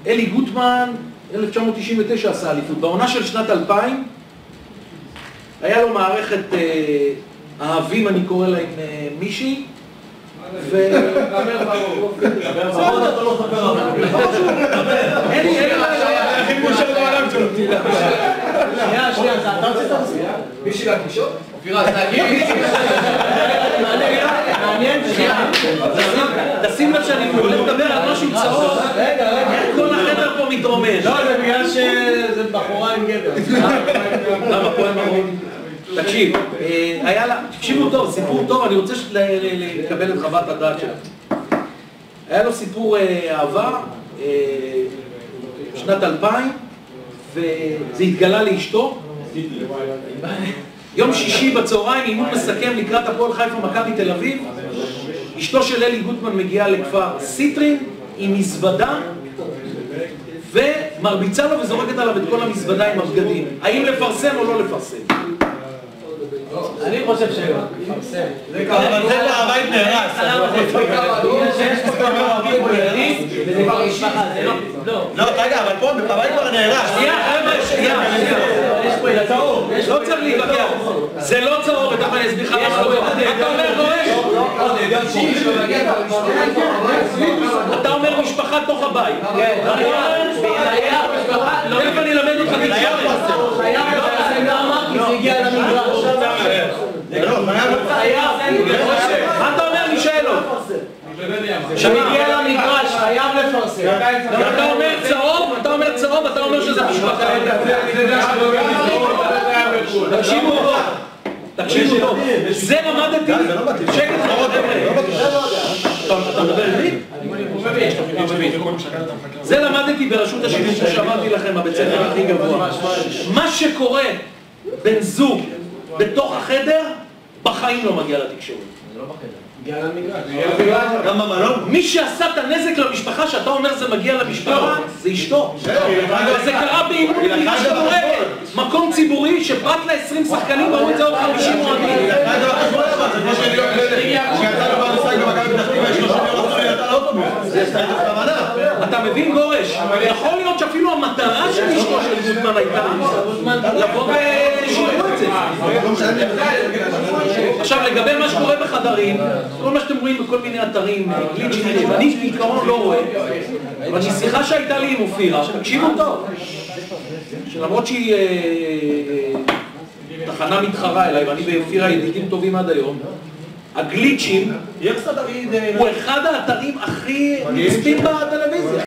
אלי גוטמן, 1999 עשה אליפות. בעונה של שנת 2000, היה לו מערכת אהבים, אני קורא לה, עם מישהי, אין לי הכי מושר בעולם שלו. שנייה, אתה רוצה את המספיק? מישהי להגישות? אופירה, אז תגיד. מעניין, תשים לב שאני מוכן לדבר על משהו צהוב. כל החדר פה מתרומש. לא, זה בגלל שזה בחורה עם גבר. למה פה אין בחורה? תקשיב, היה לה, תקשיבו טוב, סיפור טוב, אני רוצה לקבל את חוות הדעת שלה. היה לו סיפור אהבה, שנת 2000, וזה התגלה לאשתו. יום שישי בצהריים, אימון מסכם לקראת הפועל חיפה מכבי תל אביב. אשתו של אלי גוטמן מגיעה לכפר סיטרין עם מזוודה, ומרביצה לו וזורקת עליו את כל המזוודה עם הבגדים. האם לפרסם או לא לפרסם? אני חושב שלא. לפרסם. אבל זה הבית נהרס. שיש פה כמה אוהבים פה ילדים, וזה כבר משפחה, זה לא. לא, רגע, אבל פה הבית כבר נהרס. שנייה. לא צריך להתווכח. זה לא צהוב, אני אסביר לך מה צהוב. אתה אומר גורש? אתה אומר משפחה תוך הבית. תכף אני אלמד אותך תקשורת. זה הגיע למגרש. מה אתה אומר מישאלוב? שמגיע למגרש, חייב לפרסם. אתה אומר צהוב, אתה אומר שזה משפחה. תקשיבו טוב, זה למדתי, שקט אתה מדבר עברית? זה למדתי ברשות השיווק שאמרתי לכם, הבית ספר הכי גבוה. מה שקורה בן זוג בתוך החדר, בחיים לא מגיע לתקשורת. זה לא בחדר. מגיע למגרש. גם במלון? מי שעשה את הנזק למשפחה, שאתה אומר זה מגיע למשפחה, זה אשתו. זה קרה באימון מגרש כדורגל. מקום ציבורי שפרט ל-20 שחקנים ראו את זה עוד 50 מועדים. אתה מבין גורש? יכול להיות שאפילו המטרה של אשתו של גוטמן הייתה לבוא ושירו את זה. עכשיו לגבי מה שקורה בחדרים, כל מה שאתם רואים בכל מיני אתרים, גליצ'ים, אני בעיקרון לא רואה, אבל שיחה שהייתה לי עם אופירה, תקשיבו טוב, שלמרות שהיא תחנה מתחרה אליי, ואני ואופירה ידידים טובים עד היום, הגליצ'ים הוא אחד האתרים הכי נצפים בטלוויזיה.